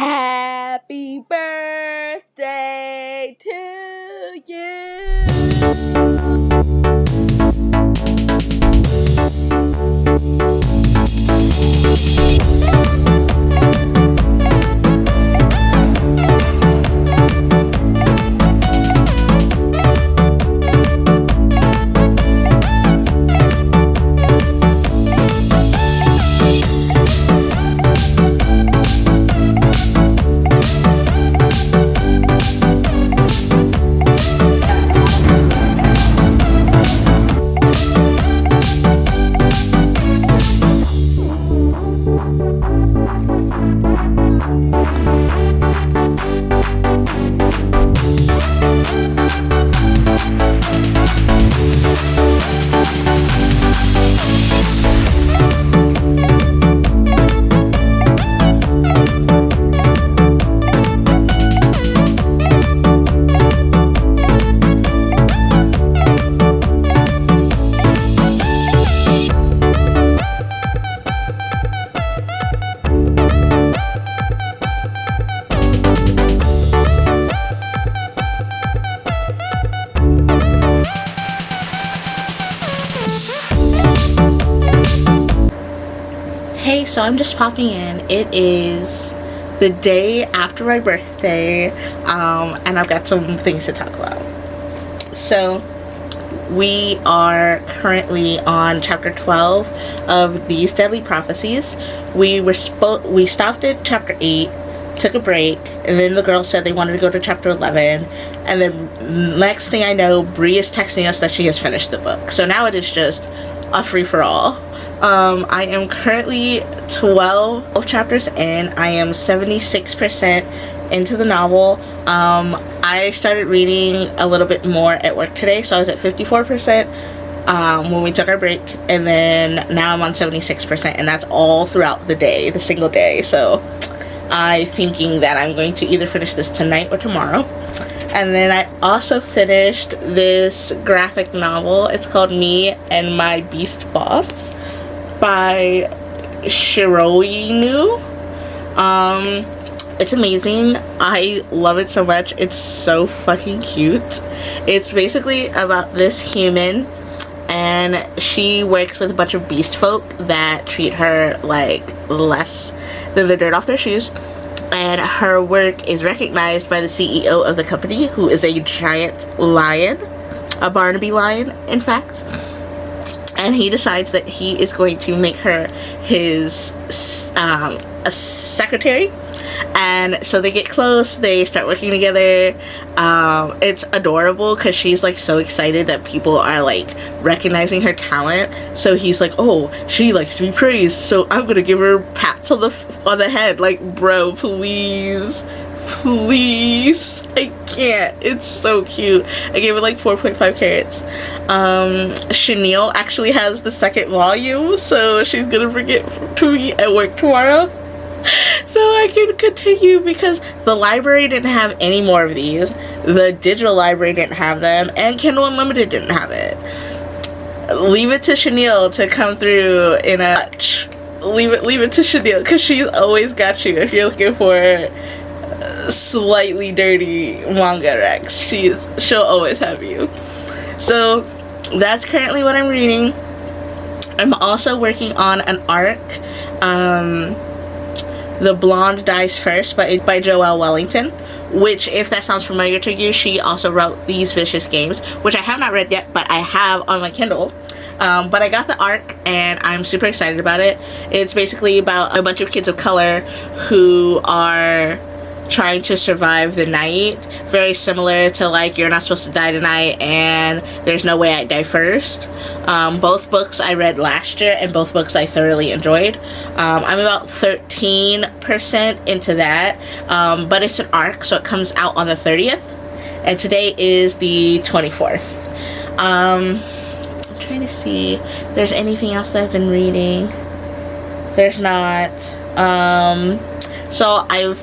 Happy birthday to you. Hey, so I'm just popping in. It is the day after my birthday, and I've got some things to talk about. So we are currently on chapter 12 of These Deadly Prophecies. We stopped at chapter 8, took a break, and then the girls said they wanted to go to chapter 11, and then next thing I know, Bree is texting us that she has finished the book. So now it is just a free-for-all. I am currently 12 chapters in. I am 76% into the novel. I started reading a little bit more at work today, so I was at 54% when we took our break, and then now I'm on 76%, and that's all throughout the day, the single day. So I'm thinking that I'm going to either finish this tonight or tomorrow. And then I also finished this graphic novel. It's called Me and My Beast Boss by Shiroinu. It's amazing. I love it so much. It's so fucking cute. It's basically about this human, and she works with a bunch of beast folk that treat her like less than the dirt off their shoes. And her work is recognized by the CEO of the company, who is a giant lion, a Barnaby lion, in fact. And he decides that he is going to make her his a secretary. And so they get close, they start working together. It's adorable because she's like so excited that people are like recognizing her talent. So he's like, oh, she likes to be praised, so I'm gonna give her pats on the head. Like, bro, please, I can't. It's so cute. I gave it like 4.5 carats. Chenille actually has the second volume, so she's gonna bring it to me at work tomorrow so I can continue, because the library didn't have any more of these, the digital library didn't have them, and Kindle Unlimited didn't have it. Leave it to Chenille to come through in a leave it to Chenille, because she's always got you if you're looking for slightly dirty manga recs. She'll always have you. So that's currently what I'm reading. I'm also working on an arc, The Blonde Dies First by Joelle Wellington, which, if that sounds familiar to you, she also wrote These Vicious Games, which I have not read yet, but I have on my Kindle. But I got the arc, and I'm super excited about it. It's basically about a bunch of kids of color who are trying to survive the night, very similar to like You're Not Supposed to Die Tonight and There's No Way I Die First. Both books I read last year, and both books I thoroughly enjoyed. I'm about 13% into that, but it's an arc, so it comes out on the 30th, and today is the 24th. I'm trying to see if there's anything else that I've been reading. There's not. So I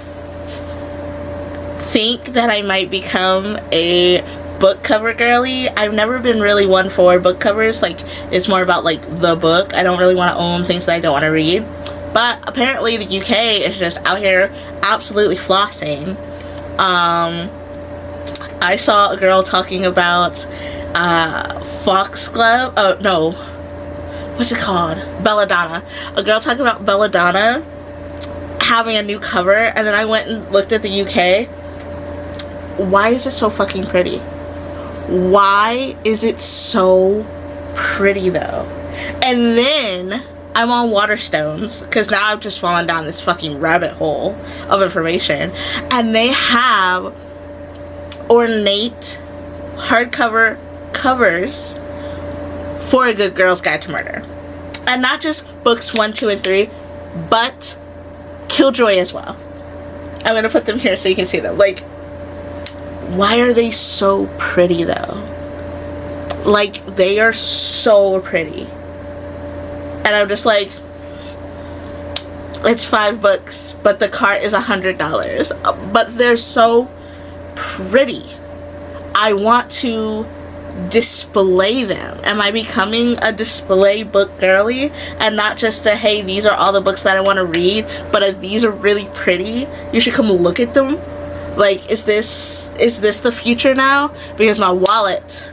think that I might become a book cover girly. I've never been really one for book covers. Like, it's more about like the book. I don't really want to own things that I don't want to read. But apparently the UK is just out here absolutely flossing. I saw a girl talking about Foxglove. Oh no, what's it called? Belladonna. A girl talking about Belladonna having a new cover, and then I went and looked at the UK. Why is it so fucking pretty? Why is it so pretty though? And then I'm on Waterstones, because now I've just fallen down this fucking rabbit hole of information, and they have ornate hardcover covers for A Good Girl's Guide to Murder. And not just books 1, 2, and 3, but Killjoy as well. I'm gonna put them here so you can see them. Like, why are they so pretty though? Like, they are so pretty. And I'm just like, it's 5 books, but the cart is $100. But they're so pretty. I want to display them. Am I becoming a display book girly, and not just a, hey, these are all the books that I want to read, but if these are really pretty, you should come look at them? Like, is this the future now? Because my wallet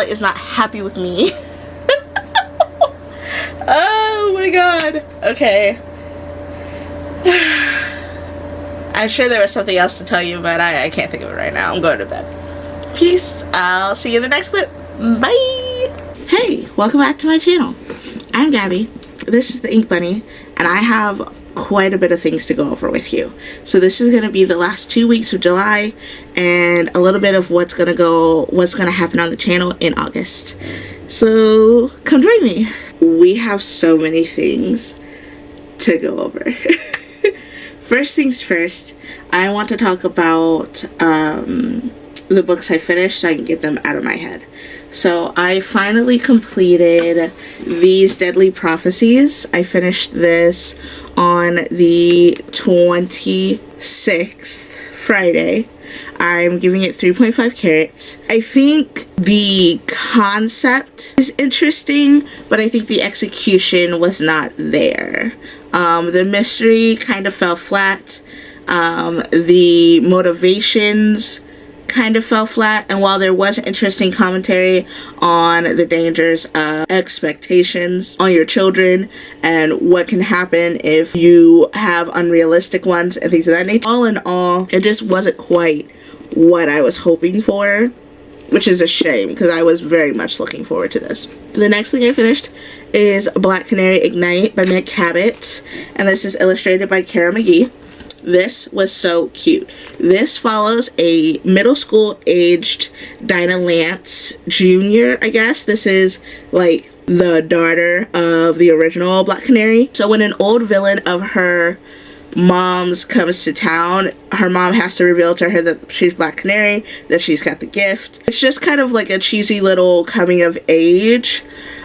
is not happy with me. Oh my god. Okay. I'm sure there was something else to tell you, but I can't think of it right now. I'm going to bed. Peace. I'll see you in the next clip. Bye. Hey, welcome back to my channel. I'm Gabby. This is the Inkbunnie, and I have quite a bit of things to go over with you. So this is going to be the last 2 weeks of July, and a little bit of what's going to happen on the channel in August. So come join me. We have so many things to go over. First things first, I want to talk about the books I finished so I can get them out of my head. So I finally completed These Deadly Prophecies. I finished this on the 26th, Friday. I'm giving it 3.5 carats. I think the concept is interesting, but I think the execution was not there. The mystery kind of fell flat. The motivations kind of fell flat, and while there was interesting commentary on the dangers of expectations on your children and what can happen if you have unrealistic ones and things of that nature, all in all, it just wasn't quite what I was hoping for, which is a shame because I was very much looking forward to this. The next thing I finished is Black Canary Ignite by Meg Cabot, and this is illustrated by Kara McGee. This was so cute. This follows a middle school aged Dinah Lance Jr., I guess. This is like the daughter of the original Black Canary. So when an old villain of her mom's comes to town, her mom has to reveal to her that she's Black Canary, that she's got the gift. It's just kind of like a cheesy little coming of age.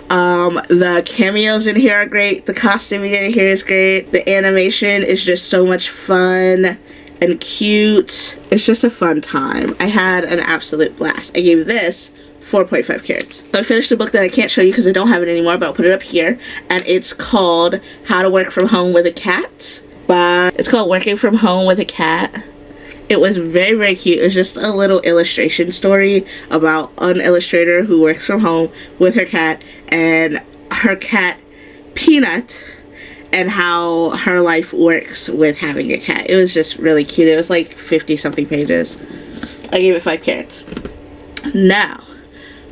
The cameos in here are great. The costuming in here is great. The animation is just so much fun and cute. It's just a fun time. I had an absolute blast. I gave this 4.5 carats. So I finished a book that I can't show you because I don't have it anymore, but I'll put it up here. And it's called How to Work From Home with a Cat. It's called Working From Home with a Cat. It was very, very cute. It was just a little illustration story about an illustrator who works from home with her cat, and her cat, Peanut, and how her life works with having a cat. It was just really cute. It was like 50-something pages. I gave it 5 carats. Now,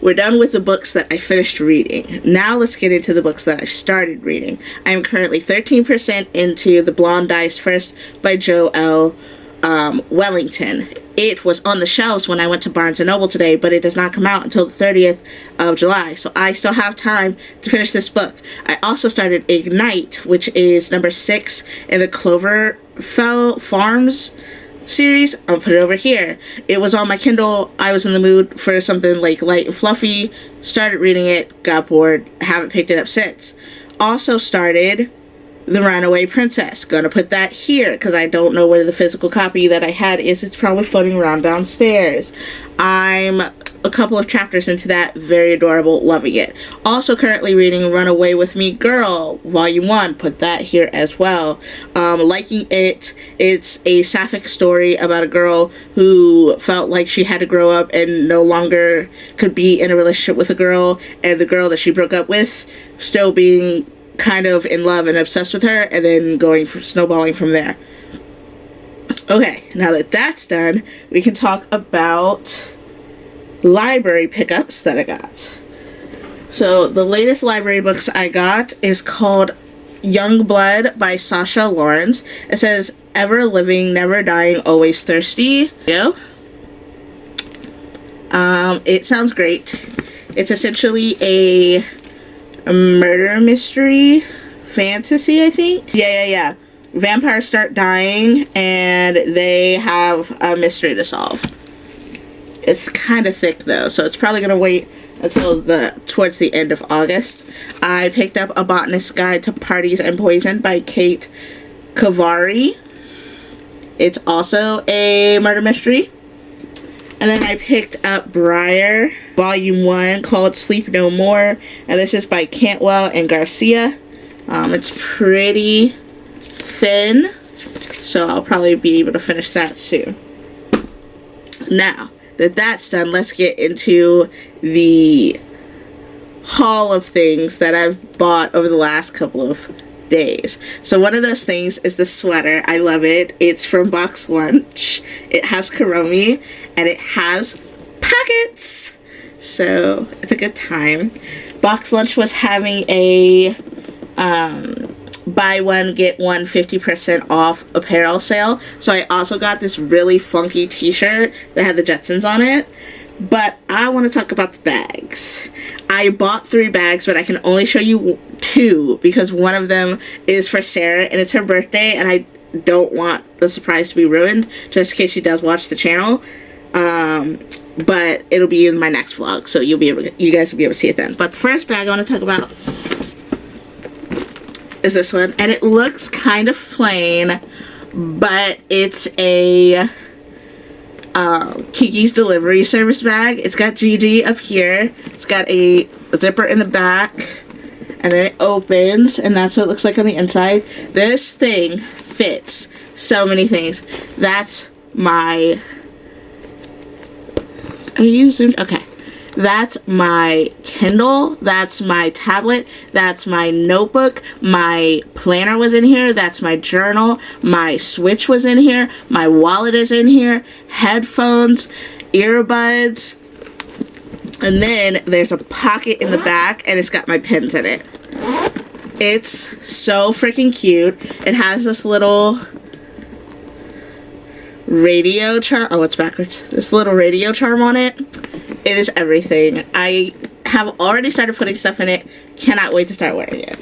we're done with the books that I finished reading. Now let's get into the books that I started reading. I am currently 13% into The Blonde Dies First by Jo L. Wellington. It was on the shelves when I went to Barnes & Noble today, but it does not come out until the 30th of July, so I still have time to finish this book. I also started Ignite, which is number 6 in the Cloverfell Farms series. I'll put it over here. It was on my Kindle. I was in the mood for something like light and fluffy. Started reading it, got bored, haven't picked it up since. Also started The Runaway Princess. Gonna put that here because I don't know where the physical copy that I had is. It's probably floating around downstairs. I'm a couple of chapters into that. Very adorable, loving it. Also currently reading Run Away With Me Girl, Volume 1, put that here as well. Liking it. It's a sapphic story about a girl who felt like she had to grow up and no longer could be in a relationship with a girl, and the girl that she broke up with still being kind of in love and obsessed with her, and then going for snowballing from there. Okay, now that that's done, we can talk about library pickups that I got. So the latest library books I got is called Young Blood by Sasha Lawrence. It says, ever living, never dying, always thirsty. It sounds great. It's essentially a murder mystery fantasy, I think. Yeah. Vampires start dying and they have a mystery to solve. It's kind of thick though, so it's probably gonna wait until towards the end of August. I picked up A Botanist's Guide to Parties and Poison by Kate Kavari. It's also a murder mystery. And then I picked up Briar, Volume 1, called Sleep No More, and this is by Cantwell and Garcia. It's pretty thin, so I'll probably be able to finish that soon. Now that that's done, let's get into the haul of things that I've bought over the last couple of days. So one of those things is the sweater. I love it. It's from Box Lunch. It has Kuromi and it has pockets, so it's a good time. Box Lunch was having a buy one get one 50% off apparel sale, so I also got this really funky t-shirt that had the Jetsons on it. But I want to talk about the bags. I bought 3 bags, but I can only show you 2 because one of them is for Sarah and it's her birthday, and I don't want the surprise to be ruined, just in case she does watch the channel. But it'll be in my next vlog, so you guys will be able to see it then. But the first bag I want to talk about is this one, and it looks kind of plain, but it's a Kiki's Delivery Service bag. It's got Gigi up here. It's got a zipper in the back, and then it opens, and that's what it looks like on the inside. This thing fits so many things. That's my... Are you zoomed? Okay. That's my Kindle, that's my tablet, that's my notebook, my planner was in here, that's my journal, my Switch was in here, my wallet is in here, headphones, earbuds, and then there's a pocket in the back and it's got my pens in it. It's so freaking cute. It has this little radio charm. Oh, it's backwards. This little radio charm on it. It is everything. I have already started putting stuff in it. Cannot wait to start wearing it.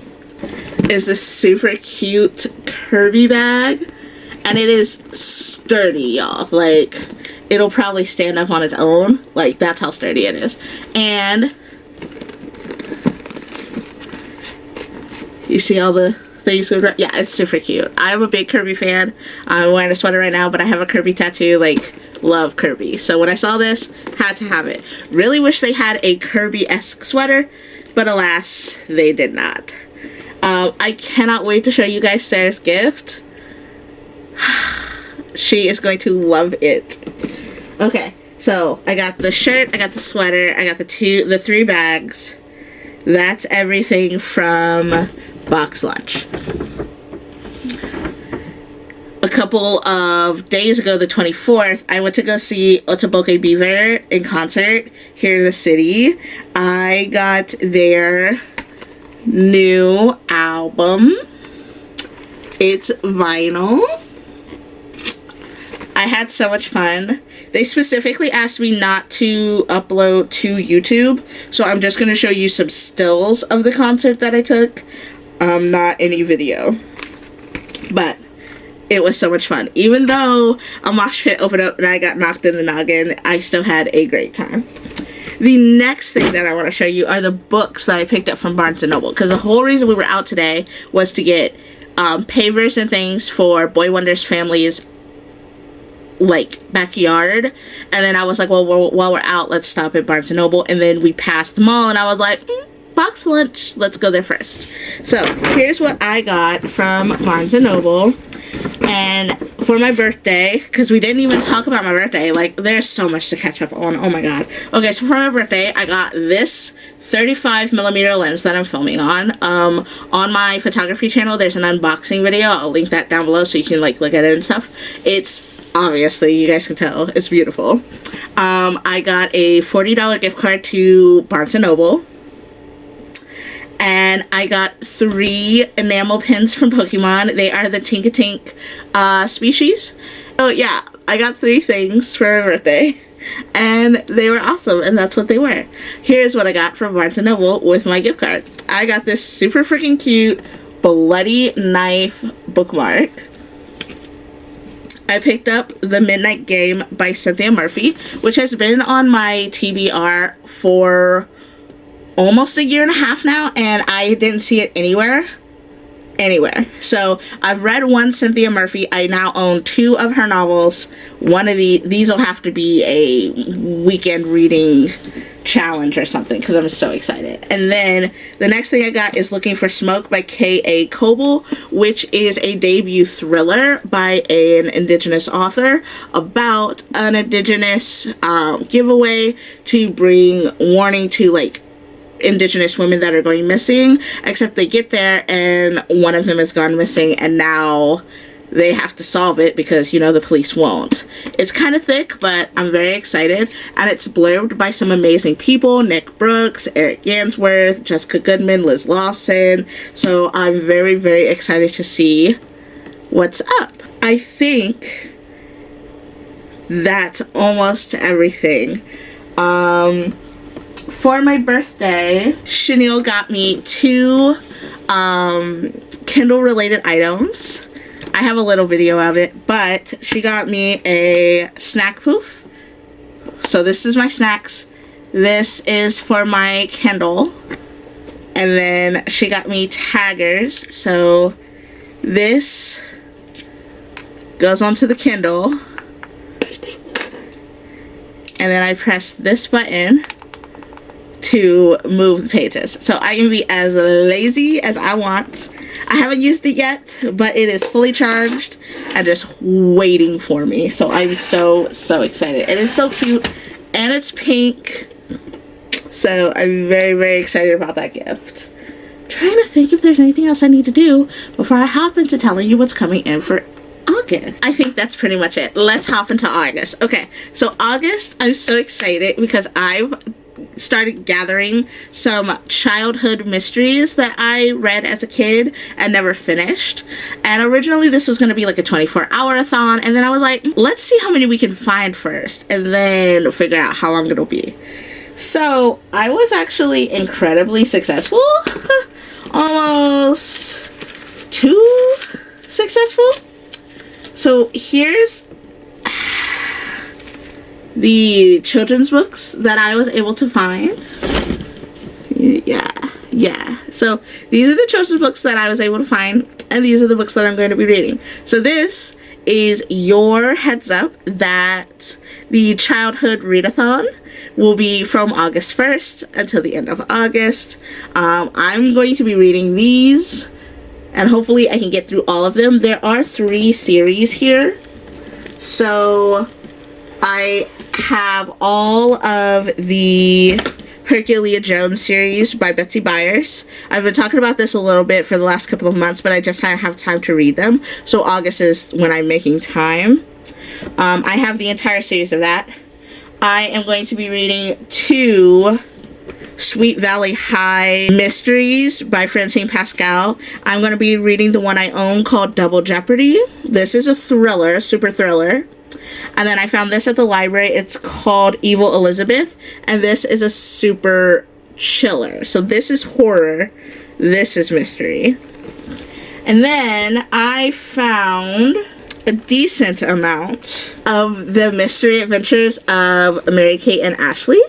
It's this super cute Kirby bag. And it is sturdy, y'all. Like, it'll probably stand up on its own. Like, that's how sturdy it is. And you see all the things with, yeah, it's super cute. I'm a big Kirby fan. I'm wearing a sweater right now, but I have a Kirby tattoo. Like, love Kirby. So when I saw this, had to have it. Really wish they had a Kirby-esque sweater, but alas, they did not. I cannot wait to show you guys Sarah's gift. She is going to love it. Okay, so I got the shirt, I got the sweater, I got the 3 bags. That's everything from Box Lunch. A couple of days ago, the 24th, I went to go see Otoboke Beaver in concert here in the city. I got their new album. It's vinyl. I had so much fun. They specifically asked me not to upload to YouTube, so I'm just going to show you some stills of the concert that I took. Not any video. But it was so much fun. Even though a mosh pit opened up and I got knocked in the noggin, I still had a great time. The next thing that I want to show you are the books that I picked up from Barnes & Noble. Because the whole reason we were out today was to get pavers and things for Boy Wonder's family's like backyard, and then I was like, well, while we're out, let's stop at Barnes & Noble, and then we passed the mall, and I was like, box lunch, let's go there first. So here's what I got from Barnes & Noble. And for my birthday, because we didn't even talk about my birthday, like, there's so much to catch up on, oh my god. Okay, so for my birthday, I got this 35mm lens that I'm filming on. On my photography channel, there's an unboxing video. I'll link that down below so you can, like, look at it and stuff. It's, obviously, you guys can tell, it's beautiful. I got a $40 gift card to Barnes & Noble. And I got 3 enamel pins from Pokemon. They are the Tinkatink species. So yeah, I got 3 things for my birthday. And they were awesome, and that's what they were. Here's what I got from Barnes & Noble with my gift card. I got this super freaking cute Bloody Knife bookmark. I picked up The Midnight Game by Cynthia Murphy, which has been on my TBR for almost a year and a half now, and I didn't see it anywhere. So I've read one Cynthia Murphy. I now own 2 of her novels. One of these will have to be a weekend reading challenge or something, because I'm so excited. And then the next thing I got is Looking for Smoke by K.A. Coble, which is a debut thriller by an Indigenous author about an Indigenous giveaway to bring warning to, like, Indigenous women that are going missing, except they get there and one of them has gone missing, and now they have to solve it because, you know, the police won't. It's kind of thick, but I'm very excited, and it's blurbed by some amazing people: Nick Brooks, Eric Gansworth, Jessica Goodman, Liz Lawson. So I'm very, very excited to see what's up. I think that's almost everything. For my birthday, Chanel got me 2 Kindle related items. I have a little video of it, but she got me a snack poof. So this is my snacks. This is for my Kindle. And then she got me taggers. So this goes onto the Kindle. And then I press this button to move the pages. So I can be as lazy as I want. I haven't used it yet, but it is fully charged and just waiting for me. So I'm so excited. And it's so cute. And it's pink. So I'm very, very excited about that gift. Trying to think if there's anything else I need to do before I hop into telling you what's coming in for August. I think that's pretty much it. Let's hop into August. Okay, so August, I'm so excited because I've started gathering some childhood mysteries that I read as a kid and never finished. And originally this was going to be like a 24-hour-a-thon, and then I was like, let's see how many we can find first and then figure out how long it'll be. So I was actually incredibly successful. Almost too successful. So here's the children's books that I was able to find. Yeah. So these are the children's books that I was able to find, and these are the books that I'm going to be reading. So this is your heads up that the childhood readathon will be from August 1st until the end of August. I'm going to be reading these, and hopefully I can get through all of them. There are 3 series here. So I have all of the Herculia Jones series by Betsy Byers. I've been talking about this a little bit for the last couple of months, but I just didn't have time to read them. So August is when I'm making time. I have the entire series of that. I am going to be reading 2 Sweet Valley High mysteries by Francine Pascal. I'm going to be reading the one I own called Double Jeopardy. This is a thriller, super thriller. And then I found this at the library. It's called Evil Elizabeth. And this is a super chiller. So this is horror. This is mystery. And then I found a decent amount of the mystery adventures of Mary-Kate and Ashley.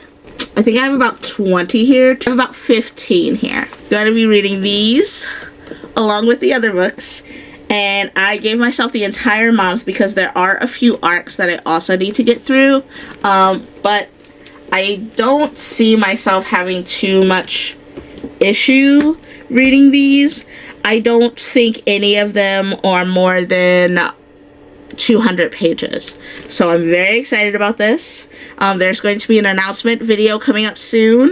I think I have about 20 here. I have about 15 here. Going to be reading these along with the other books. And I gave myself the entire month because there are a few arcs that I also need to get through. But I don't see myself having too much issue reading these. I don't think any of them are more than 200 pages. So I'm very excited about this. There's going to be an announcement video coming up soon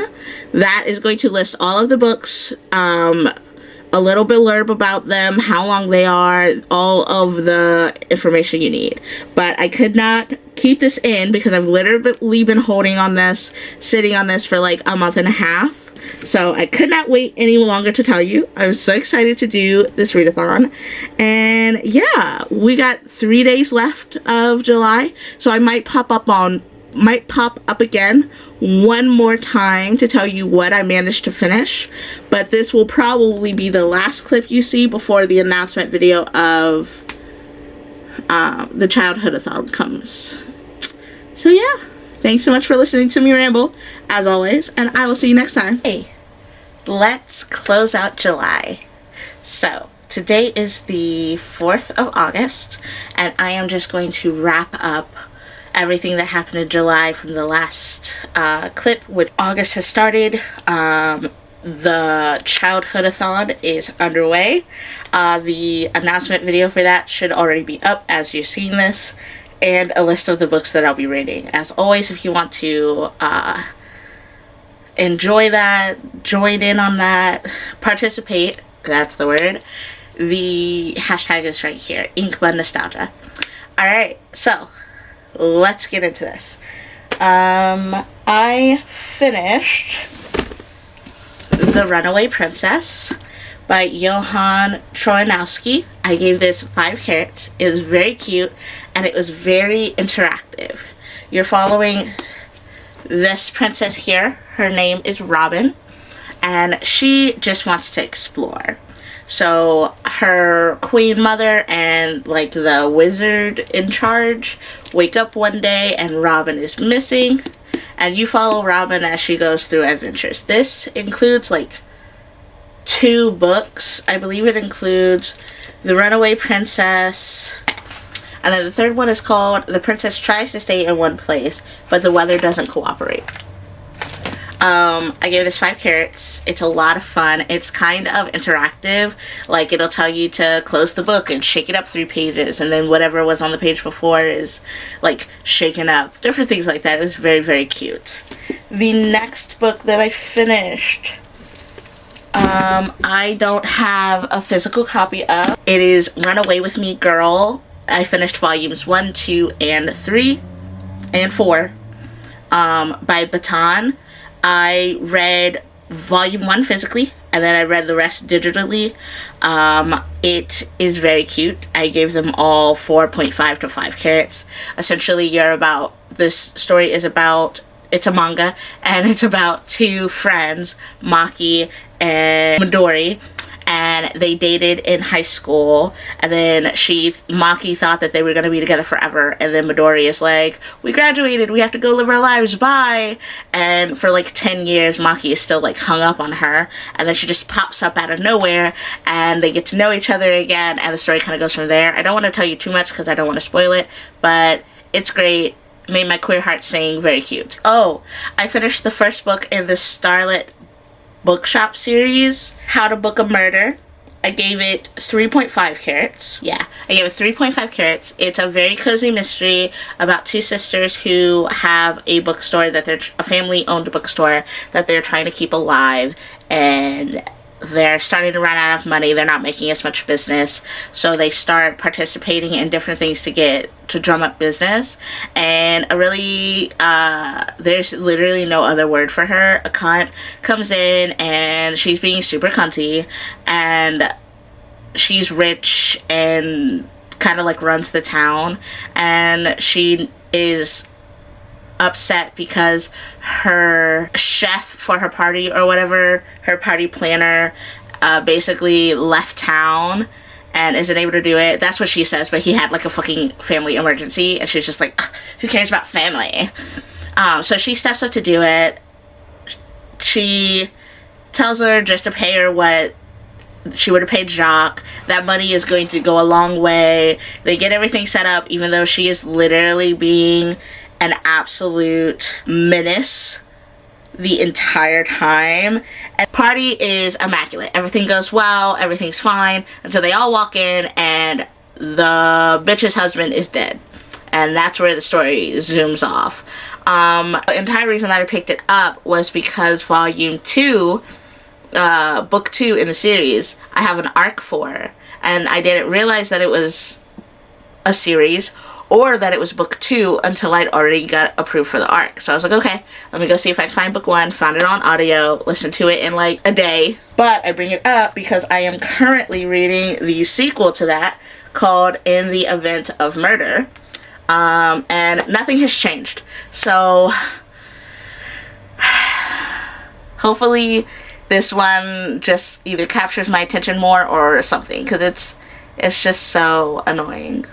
that is going to list all of the books, a little blurb about them, how long they are, all of the information you need. But I could not keep this in because I've literally been holding on this, sitting on this for like a month and a half. So I could not wait any longer to tell you. I'm so excited to do this readathon. And yeah, we got 3 days left of July. So I might pop up again one more time to tell you what I managed to finish. But this will probably be the last clip you see before the announcement video of the Childhood-a-thon comes. So yeah. Thanks so much for listening to me ramble, as always, and I will see you next time. Hey, let's close out July. So, today is the 4th of August, and I am just going to wrap up everything that happened in July from the last clip, which August has started. The Childhood-a-thon is underway. The announcement video for that should already be up as you're seeing this. And a list of the books that I'll be reading. As always, if you want to enjoy that, join in on that, participate, that's the word, the hashtag is right here, Inkbunnie Nostalgia. Alright, so, let's get into this. I finished The Runaway Princess by Johann Trojanowski. I gave this 5 carrots. It was very cute and it was very interactive. You're following this princess here. Her name is Robin and she just wants to explore. So her queen mother and like the wizard in charge wake up one day and Robin is missing, and you follow Robin as she goes through adventures. This includes like 2 books. I believe it includes The Runaway Princess, and then the 3rd one is called The Princess Tries to Stay in One Place, but the weather doesn't cooperate. I gave this 5 carrots. It's a lot of fun. It's kind of interactive. Like, it'll tell you to close the book and shake it up 3 pages, and then whatever was on the page before is, like, shaken up. Different things like that. It was very, very cute. The next book that I finished, I don't have a physical copy of. It is Run Away With Me, Girl. I finished volumes 1, 2, and 3, and 4, by Baton. I read volume 1 physically, and then I read the rest digitally. It is very cute. I gave them all 4.5 to 5 carrots. Essentially, this story is about, it's a manga, and it's about 2 friends, Maki and Midori, and they dated in high school, and then Maki thought that they were going to be together forever, and then Midori is like, we graduated, we have to go live our lives, bye, and for like 10 years, Maki is still like hung up on her, and then she just pops up out of nowhere, and they get to know each other again, and the story kind of goes from there. I don't want to tell you too much because I don't want to spoil it, but it's great. Made my queer heart sing. Very cute. Oh, I finished the 1st book in the Starlit Bookshop series, How to Book a Murder. I gave it 3.5 carrots. Yeah, I gave it 3.5 carrots. It's a very cozy mystery about 2 sisters who have a bookstore a family-owned bookstore that they're trying to keep alive, and they're starting to run out of money. They're not making as much business, so they start participating in different things to drum up business. And there's literally no other word for her. A cunt comes in and she's being super cunty, and she's rich and kind of like runs the town, and she is upset because her chef for her party or whatever, her party planner, basically left town and isn't able to do it. That's what she says, but he had like a fucking family emergency, and she's just like, who cares about family? So she steps up to do it. She tells her just to pay her what she would have paid Jacques. That money is going to go a long way. They get everything set up, even though she is literally being an absolute menace the entire time. And party is immaculate. Everything goes well, everything's fine, until they all walk in and the bitch's husband is dead. And that's where the story zooms off. The entire reason that I picked it up was because volume 2, book 2 in the series, I have an arc for, and I didn't realize that it was a series or that it was book 2 until I'd already got approved for the arc. So I was like, okay, let me go see if I can find book 1, found it on audio, listened to it in like a day. But I bring it up because I am currently reading the sequel to that called In the Event of Murder. And nothing has changed. So hopefully this one just either captures my attention more or something, because it's just so annoying.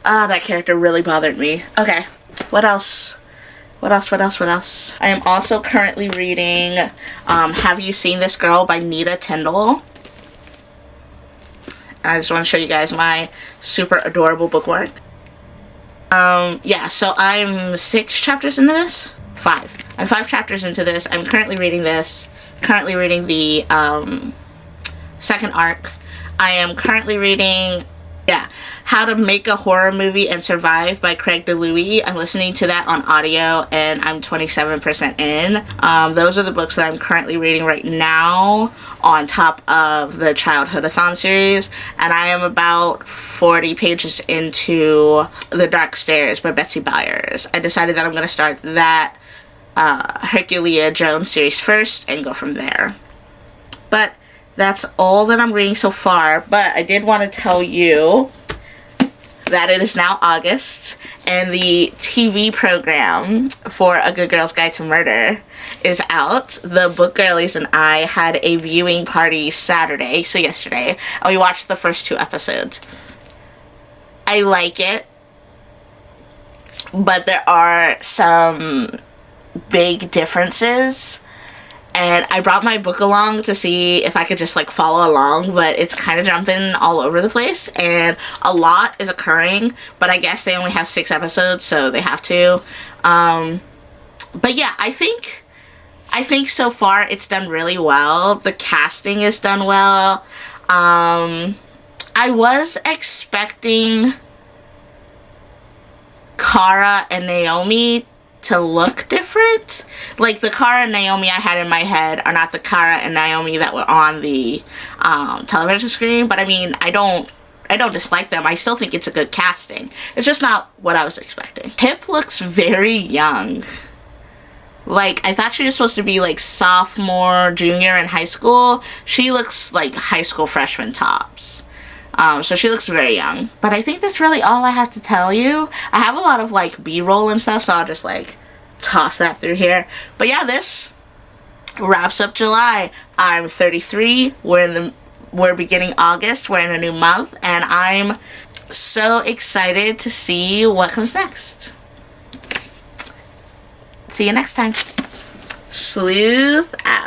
That character really bothered me. Okay, what else? What else? I am also currently reading Have You Seen This Girl by Nita Tyndall. I just want to show you guys my super adorable bookwork. Yeah, so I'm 6 chapters into this? 5. I'm 5 chapters into this. I'm currently reading this. Currently reading the second arc. I am currently reading, How to Make a Horror Movie and Survive by Craig DeLuey. I'm listening to that on audio and I'm 27% in. Those are the books that I'm currently reading right now on top of the Childhood-a-thon series. And I am about 40 pages into The Dark Stairs by Betsy Byers. I decided that I'm going to start that Herculia Jones series first and go from there. But that's all that I'm reading so far. But I did want to tell you that it is now August, and the TV program for A Good Girl's Guide to Murder is out. The book girlies and I had a viewing party Saturday, so yesterday, and we watched the first 2 episodes. I like it, but there are some big differences. And I brought my book along to see if I could just like follow along, but it's kind of jumping all over the place and a lot is occurring, but I guess they only have 6 episodes, so they have to. But yeah, I think so far it's done really well. The casting is done well. I was expecting Cara and Naomi to look different. Like, the Cara and Naomi I had in my head are not the Cara and Naomi that were on the television screen, but I mean, I don't dislike them. I still think it's a good casting. It's just not what I was expecting. Pip looks very young. Like, I thought she was supposed to be like sophomore, junior in high school. She looks like high school freshman tops. So she looks very young. But I think that's really all I have to tell you. I have a lot of like B-roll and stuff, so I'll just like toss that through here. But yeah, this wraps up July. I'm 33. We're beginning August. We're in a new month, and I'm so excited to see what comes next. See you next time. Sleuth out.